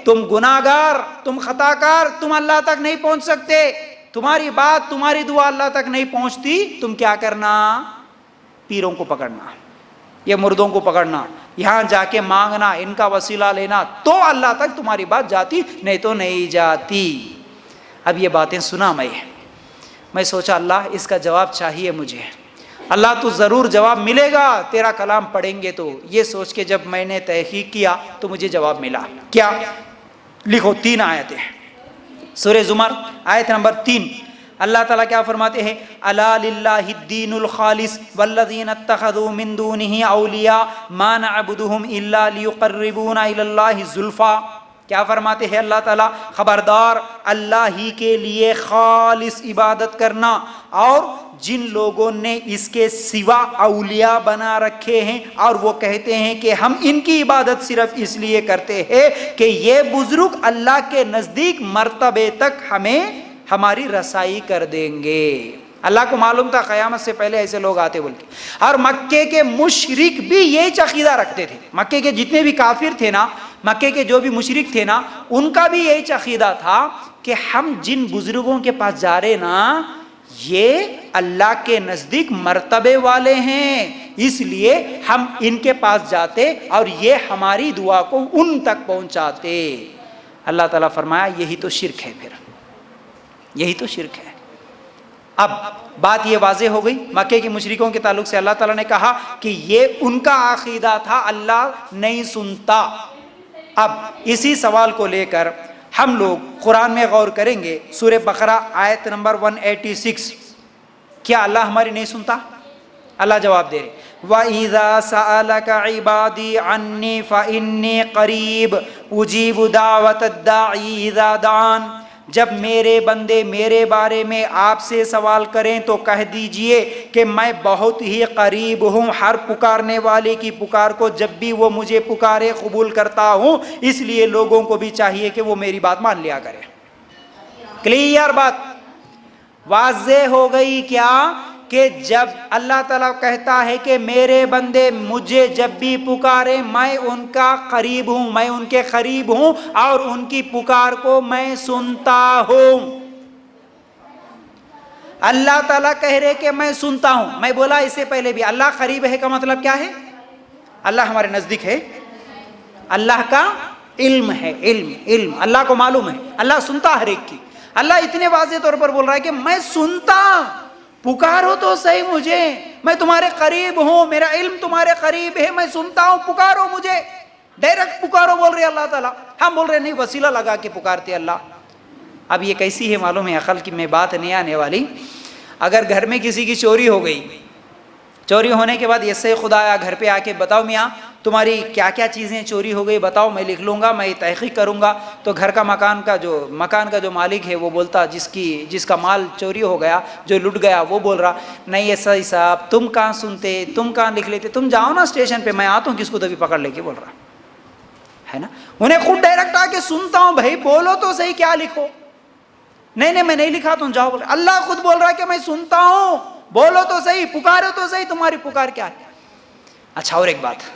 تم گناہگار، تم خطاکار، تم اللہ تک نہیں پہنچ سکتے، تمہاری بات، تمہاری دعا اللہ تک نہیں پہنچتی، تم کیا کرنا؟ پیروں کو پکڑنا، یہ مردوں کو پکڑنا، یہاں جا کے مانگنا، ان کا وسیلہ لینا، تو اللہ تک تمہاری بات جاتی، نہیں تو نہیں جاتی۔ اب یہ باتیں سنا میں سوچا اللہ اس کا جواب چاہیے مجھے، اللہ تو ضرور جواب ملے گا، تیرا کلام پڑھیں گے تو۔ یہ سوچ کے جب میں نے تحقیق کیا تو مجھے جواب ملا۔ کیا؟ لکھو 3 آیتیں، سورہ زمر آیت نمبر 3، اللہ تعالیٰ کیا فرماتے ہیں؟ الا للہ الدین الخالص والذین اتخذوا من دونہ اولیاء ما نعبدهم الا لیقربونا الی اللہ زلفی۔ کیا فرماتے ہیں اللہ تعالیٰ؟ خبردار، اللہ ہی کے لیے خالص عبادت کرنا، اور جن لوگوں نے اس کے سوا اولیاء بنا رکھے ہیں اور وہ کہتے ہیں کہ ہم ان کی عبادت صرف اس لیے کرتے ہیں کہ یہ بزرگ اللہ کے نزدیک مرتبے تک ہمیں ہماری رسائی کر دیں گے۔ اللہ کو معلوم تھا قیامت سے پہلے ایسے لوگ آتے بول کے، اور مکے کے مشرک بھی یہی عقیدہ رکھتے تھے۔ مکے کے جتنے بھی کافر تھے نا، مکے کے جو بھی مشرک تھے نا، ان کا بھی یہی عقیدہ تھا کہ ہم جن بزرگوں کے پاس جا رہے نا، یہ اللہ کے نزدیک مرتبے والے ہیں، اس لیے ہم ان کے پاس جاتے اور یہ ہماری دعا کو ان تک پہنچاتے۔ اللہ تعالیٰ فرمایا یہی تو شرک ہے، پھر یہی تو شرک ہے۔ اب بات یہ واضح ہو گئی، مکے کے مشرکوں کے تعلق سے اللہ تعالیٰ نے کہا کہ یہ ان کا عقیدہ تھا، اللہ نہیں سنتا۔ اب اسی سوال کو لے کر ہم لوگ قرآن میں غور کریں گے، سورہ بقرہ آیت نمبر 186۔ کیا اللہ ہماری نہیں سنتا؟ اللہ جواب دے رہے، وَإِذَا سَأَلَكَ عِبَادِي عَنِّي فَإِنِّي قَرِيبٌ أُجِيبُ دَعْوَةَ الدَّاعِي إِذَا دَعَانِ۔ جب میرے بندے میرے بارے میں آپ سے سوال کریں تو کہہ دیجئے کہ میں بہت ہی قریب ہوں، ہر پکارنے والے کی پکار کو جب بھی وہ مجھے پکارے قبول کرتا ہوں، اس لیے لوگوں کو بھی چاہیے کہ وہ میری بات مان لیا کرے۔ کلیئر بات واضح ہو گئی کیا؟ کہ جب اللہ تعالیٰ کہتا ہے کہ میرے بندے مجھے جب بھی پکارے میں ان کا قریب ہوں، میں ان کے قریب ہوں اور ان کی پکار کو میں سنتا ہوں۔ اللہ تعالیٰ کہہ رہے کہ میں سنتا ہوں۔ میں بولا اس سے پہلے بھی، اللہ قریب ہے کا مطلب کیا ہے؟ اللہ ہمارے نزدیک ہے، اللہ کا علم ہے، علم اللہ کو معلوم ہے، اللہ سنتا ہر ایک کی۔ اللہ اتنے واضح طور پر بول رہا ہے کہ میں سنتا، پکارو تو صحیح مجھے، میں تمہارے قریب ہوں، میرا علم تمہارے قریب ہے، میں سنتا ہوں، پکارو مجھے، ڈائریکٹ پکارو بول رہے اللہ تعالیٰ۔ ہم بول رہے نہیں، وسیلہ لگا کے پکارتے اللہ۔ اب یہ کیسی ہے معلوم ہے؟ عقل کی میں بات نہیں آنے والی۔ اگر گھر میں کسی کی چوری ہو گئی، چوری ہونے کے بعد ایسے خدا آیا گھر پہ آ کے بتاؤ میاں تمہاری کیا کیا چیزیں چوری ہو گئی بتاؤ، میں لکھ لوں گا، میں تحقیق کروں گا، تو گھر کا مکان کا جو مالک ہے وہ بولتا، جس کا مال چوری ہو گیا، جو لٹ گیا، وہ بول رہا نہیں ایسا ہی صاحب، تم کہاں سنتے، تم کہاں لکھ لیتے، تم جاؤ نا اسٹیشن پہ، میں آتا ہوں کس کو تو بھی پکڑ لے کے، بول رہا ہے نا۔ انہیں خود ڈائریکٹ آ کے سنتا ہوں، بھائی بولو تو صحیح کیا لکھو، نہیں میں نہیں لکھا، تم جاؤ، بول اللہ خود بول رہا ہے کہ میں سنتا ہوں، بولو تو صحیح، پکارو تو صحیح، تمہاری پکار کیا ہے۔ اچھا اور ایک بات،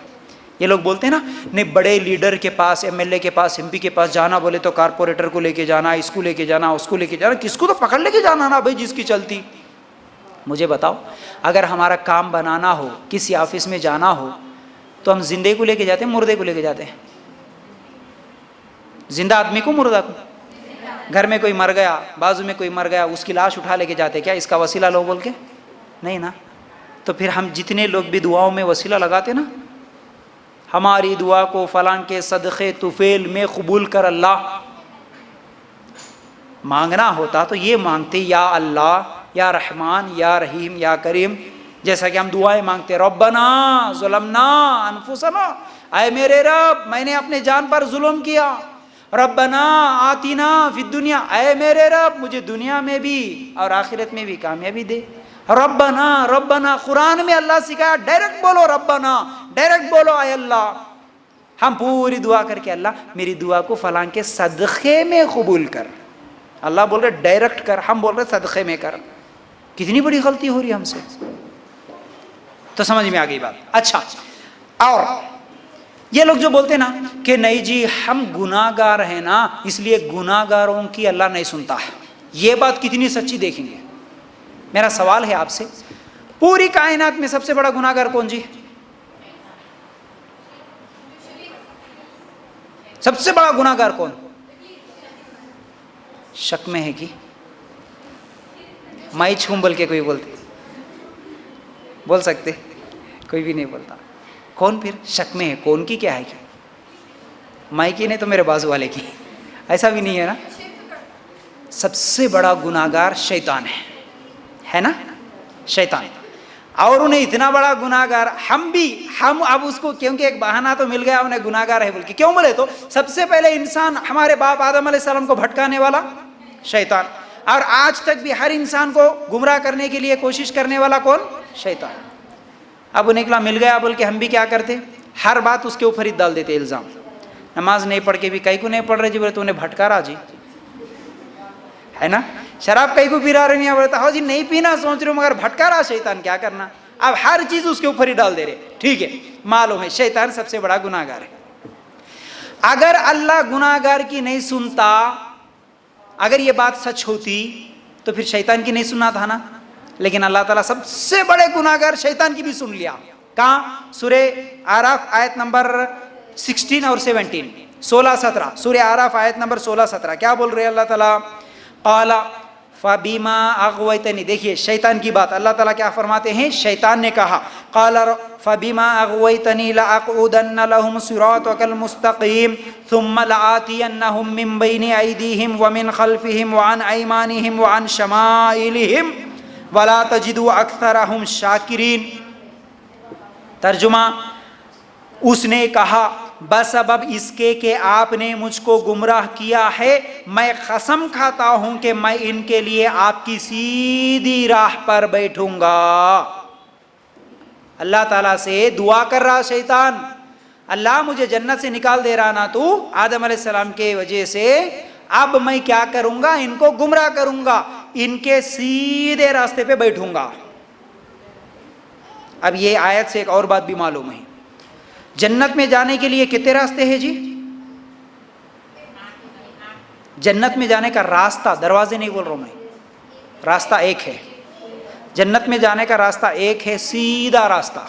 یہ لوگ بولتے ہیں نا نہیں بڑے لیڈر کے پاس، ایم ایل اے کے پاس، ایم پی کے پاس جانا بولے تو کارپوریٹر کو لے کے جانا، اس کو لے کے جانا، اس کو لے کے جانا، کس کو تو پکڑ لے کے جانا نا بھائی جس کی چلتی۔ مجھے بتاؤ اگر ہمارا کام بنانا ہو، کسی آفس میں جانا ہو، تو ہم زندے کو لے کے جاتے ہیں مردے کو لے کے جاتے ہیں؟ زندہ آدمی کو، مردہ کو؟ گھر میں کوئی مر گیا، بازو میں کوئی مر گیا، اس کی لاش اٹھا لے کے جاتے، کیا اس کا وسیلہ لو بول کے؟ نہیں نا۔ تو پھر ہم جتنے لوگ بھی دعاؤں میں وسیلہ لگاتے نا، ہماری دعا کو فلاں کے صدقے طفیل میں قبول کر اللہ، مانگنا ہوتا تو یہ مانگتے یا اللہ، یا رحمان، یا رحیم، یا کریم، جیسا کہ ہم دعائیں مانگتے ربنا ظلمنا انفسنا، اے میرے رب میں نے اپنے جان پر ظلم کیا، ربنا آتنا فی الدنیا، اے میرے رب مجھے دنیا میں بھی اور آخرت میں بھی کامیابی دے، ربنا قرآن میں اللہ سکھایا ڈائریکٹ بولو ربنا، ڈائریکٹ بولو اے اللہ۔ ہم پوری دعا کر کے اللہ میری دعا کو فلاں کے صدقے میں قبول کر، اللہ بول رہے ڈائریکٹ کر، ہم بول رہے صدقے میں کر۔ کتنی بڑی غلطی ہو رہی ہے ہم سے، تو سمجھ میں آ گئی بات۔ اچھا اور یہ لوگ جو بولتے نا کہ نہیں جی ہم گناہ گار ہیں نا اس لیے گناہ گاروں کی اللہ نہیں سنتا ہے، یہ بات کتنی سچی دیکھیں گے. میرا سوال ہے آپ سے، پوری کائنات میں سب سے بڑا گناہ گار کون جی؟ سب سے بڑا گناہ گار کون؟ شک میں ہے کہ مائی چھوم بول کے کوئی بولتے، بول سکتے؟ کوئی بھی نہیں بولتا. کون پھر شک میں ہے؟ کون کی کیا ہے کہ مائی کی نہیں تو میرے بازو والے کی، ایسا بھی نہیں ہے نا. سب سے بڑا گناہ گار شیطان ہے نا، شیطان. اور انہیں اتنا بڑا گناہ گار ہم اب اس کو کیونکہ ایک بہانہ تو مل گیا انہیں گناہ گار ہے بول کے. کیوں بولے تو سب سے پہلے انسان ہمارے باپ آدم علیہ السلام کو بھٹکانے والا شیطان، اور آج تک بھی ہر انسان کو گمراہ کرنے کے لیے کوشش کرنے والا کون؟ شیطان. اب نکلا مل گیا بول کے ہم بھی کیا کرتے؟ ہر بات اس کے اوپر ہی ڈال دیتے الزام. نماز نہیں پڑھ کے بھی کئی کو نہیں پڑھ رہے جی بولے تو انہیں بھٹکا رہا جی ہے نا. شراب کئی کو پی رہا نہیں بولتا ہو جی نہیں پینا سوچ رہے ہو مگر بھٹکا رہا شیطان، کیا کرنا. اب ہر چیز اس کے اوپر ہی ڈال دے رہے. ٹھیک ہے، معلوم ہے شیطان سب سے بڑا گناہ گار ہے. اگر اللہ گناہ گار کی نہیں سنتا، اگر یہ بات سچ ہوتی تو پھر شیطان کی نہیں سننا تھا نا. لیکن اللہ تعالیٰ سب سے بڑے گناہ گار شیطان کی بھی سن لیا. کہاں؟ سورہ آراف آیت نمبر 16 اور 17، 16-17. سورہ آراف آیت نمبر 16-17 کیا بول رہے اللہ تعالیٰ؟ قال فبما اغویتنی. دیکھیے شیطان کی بات اللہ تعالیٰ کیا فرماتے ہیں. شیطان نے کہا قال فبما اغویتنی لاقعدن لهم صراطک المستقیم ثم لآتینہم من بین ایدیہم ومن خلفہم وعن ایمانہم وعن شمائلہم ولا تجد اکثرہم شاکرین. ترجمہ، اس نے کہا بسبب اس کے کہ آپ نے مجھ کو گمراہ کیا ہے میں قسم کھاتا ہوں کہ میں ان کے لیے آپ کی سیدھی راہ پر بیٹھوں گا. اللہ تعالیٰ سے دعا کر رہا شیطان، اللہ مجھے جنت سے نکال دے رہا نا تو آدم علیہ السلام کے وجہ سے، اب میں کیا کروں گا؟ ان کو گمراہ کروں گا، ان کے سیدھے راستے پہ بیٹھوں گا. اب یہ آیت سے ایک اور بات بھی معلوم ہے، جنت میں جانے کے لیے کتنے راستے ہیں جی؟ جنت میں جانے کا راستہ، دروازے نہیں بول رہا ہوں میں، راستہ ایک ہے. جنت میں جانے کا راستہ ایک ہے، سیدھا راستہ.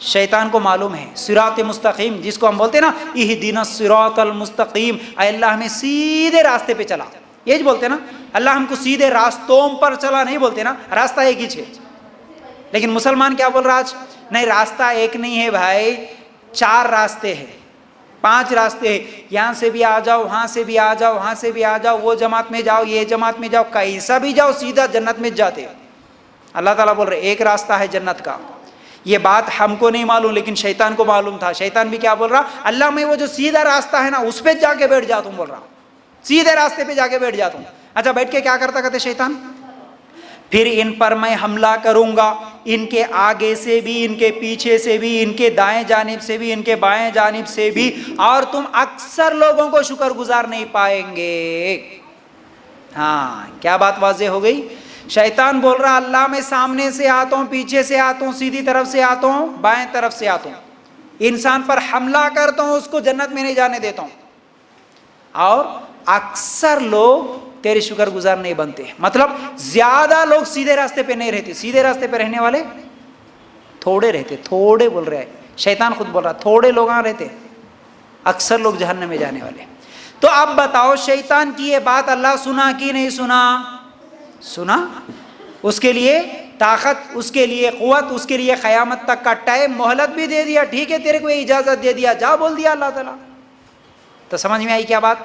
شیطان کو معلوم ہے صراط مستقیم، جس کو ہم بولتے ہیں نا اہدنا الصراط المستقیم، اے اللہ ہمیں سیدھے راستے پہ چلا. یہ بولتے نا اللہ ہم کو سیدھے راستوں پر چلا، نہیں بولتے نا، راستہ ایک ہی ہے. لیکن مسلمان کیا بول رہا آج؟ نہیں راستہ ایک نہیں ہے بھائی، 4 راستے ہیں، 5 راستے ہیں. یہاں سے بھی آ جاؤ، وہاں سے بھی آ جاؤ، وہاں سے بھی آ جاؤ، وہ جماعت میں جاؤ، یہ جماعت میں جاؤ، کیسا بھی جاؤ سیدھا جنت میں جاتے. اللہ تعالیٰ بول رہے ایک راستہ ہے جنت کا. یہ بات ہم کو نہیں معلوم لیکن شیطان کو معلوم تھا. شیطان بھی کیا بول رہا؟ اللہ میں وہ جو سیدھا راستہ ہے نا اس پہ جا کے بیٹھ جاتا ہوں، بول رہا سیدھے راستے پہ جا کے بیٹھ جاتا ہوں. اچھا بیٹھ کے کیا کرتا کہتے شیطان؟ پھر ان پر میں حملہ کروں گا، ان کے آگے سے بھی، ان کے پیچھے سے بھی، ان کے دائیں جانب سے بھی، ان کے بائیں جانب سے بھی، اور تم اکثر لوگوں کو شکر گزار نہیں پائیں گے. ہاں کیا بات واضح ہو گئی؟ شیطان بول رہا اللہ میں سامنے سے آتا ہوں، پیچھے سے آتا ہوں، سیدھی طرف سے آتا ہوں، بائیں طرف سے آتا ہوں، انسان پر حملہ کرتا ہوں، اس کو جنت میں نہیں جانے دیتا ہوں، اور اکثر لوگ تیرے شکر گزار نہیں بنتے. مطلب زیادہ لوگ سیدھے راستے پہ نہیں رہتے، سیدھے راستے پہ رہنے والے تھوڑے رہتے. تھوڑے بول رہے ہیں، شیطان خود بول رہا تھوڑے لوگ ہاں رہتے، اکثر لوگ جہنم میں جانے والے. تو اب بتاؤ شیطان کی یہ بات اللہ سنا کہ نہیں سنا؟ سنا. اس کے لیے طاقت، اس کے لیے قوت، اس کے لیے قیامت تک کا ٹائم مہلت بھی دے دیا. ٹھیک ہے تیرے کو یہ اجازت دے دیا، جا بول دیا اللہ تعالیٰ. تو سمجھ میں آئی کیا بات؟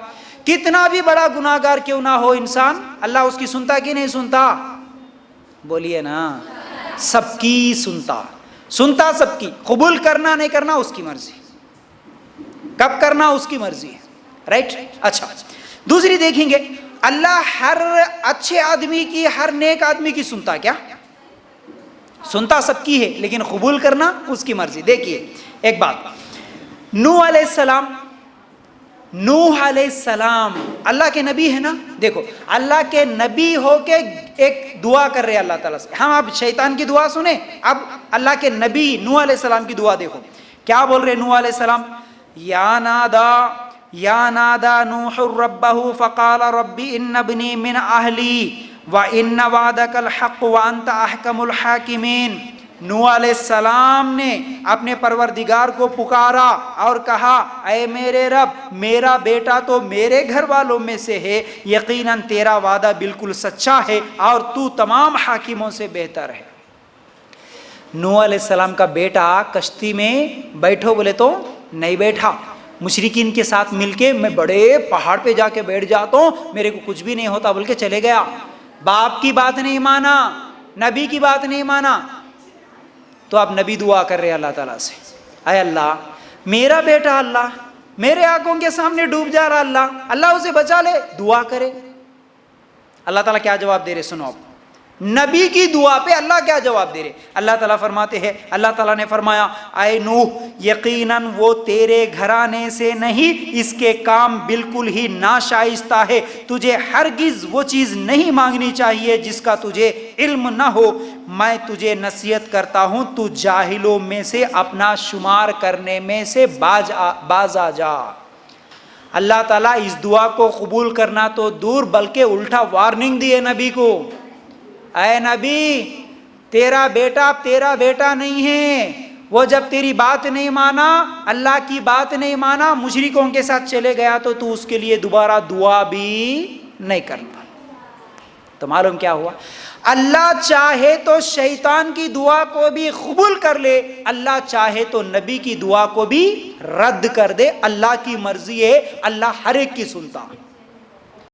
کتنا بھی بڑا گناہ گار کیوں نہ ہو انسان، اللہ اس کی سنتا کہ نہیں سنتا؟ بولیے نا، سب کی سنتا، سنتا سب کی. قبول کرنا نہیں کرنا اس کی مرضی، کب کرنا اس کی مرضی ہے. رائٹ. اچھا دوسری دیکھیں گے، اللہ ہر اچھے آدمی کی، ہر نیک آدمی کی سنتا. کیا سنتا سب کی ہے لیکن قبول کرنا اس کی مرضی. دیکھیے ایک بات، نوح علیہ السلام اللہ کے نبی ہے نا. دیکھو اللہ کے نبی ہو کے ایک دعا کر رہے اللہ تعالیٰ سے. ہم اب شیطان کی دعا سنیں، اب اللہ کے نبی نوح علیہ السلام کی دعا دیکھو کیا بول رہے نوح علیہ السلام؟ یا نادا نوح ربہ فقال رب ان ابنی من اہلی وان وعدک الحق وانت احکم الحاکمین. نوح علیہ السلام نے اپنے پروردگار کو پکارا اور کہا اے میرے رب، میرا بیٹا تو میرے گھر والوں میں سے ہے، یقیناً تیرا وعدہ بالکل سچا ہے اور تو تمام حاکموں سے بہتر ہے. نوح علیہ السلام کا بیٹا کشتی میں بیٹھو بولے تو نہیں بیٹھا، مشرکین کے ساتھ مل کے میں بڑے پہاڑ پہ جا کے بیٹھ جاتا ہوں، میرے کو کچھ بھی نہیں ہوتا بول کے چلے گیا. باپ کی بات نہیں مانا، نبی کی بات نہیں مانا. تو اب نبی دعا کر رہے اللہ تعالیٰ سے، اے اللہ میرا بیٹا اللہ میرے آنکھوں کے سامنے ڈوب جا رہا، اللہ اسے بچا لے. دعا کرے. اللہ تعالیٰ کیا جواب دے رہے سنو. نبی کی دعا پہ اللہ کیا جواب دے رہے؟ اللہ تعالیٰ فرماتے ہیں، اللہ تعالیٰ نے فرمایا اے نوح یقیناً وہ تیرے گھرانے سے نہیں، اس کے کام بالکل ہی ناشائستہ ہے. تجھے ہرگز وہ چیز نہیں مانگنی چاہیے جس کا تجھے علم نہ ہو. میں تجھے نصیحت کرتا ہوں تو جاہلوں میں سے اپنا شمار کرنے میں سے باز آ جا. اللہ تعالیٰ اس دعا کو قبول کرنا تو دور بلکہ الٹا وارننگ دی ہے نبی کو. اے نبی تیرا بیٹا نہیں ہے، وہ جب تیری بات نہیں مانا، اللہ کی بات نہیں مانا، مشرکوں کے ساتھ چلے گیا تو اس کے لیے دوبارہ دعا بھی نہیں کرنا. تو معلوم کیا ہوا؟ اللہ چاہے تو شیطان کی دعا کو بھی قبول کر لے، اللہ چاہے تو نبی کی دعا کو بھی رد کر دے. اللہ کی مرضی ہے، اللہ ہر ایک کی سنتا.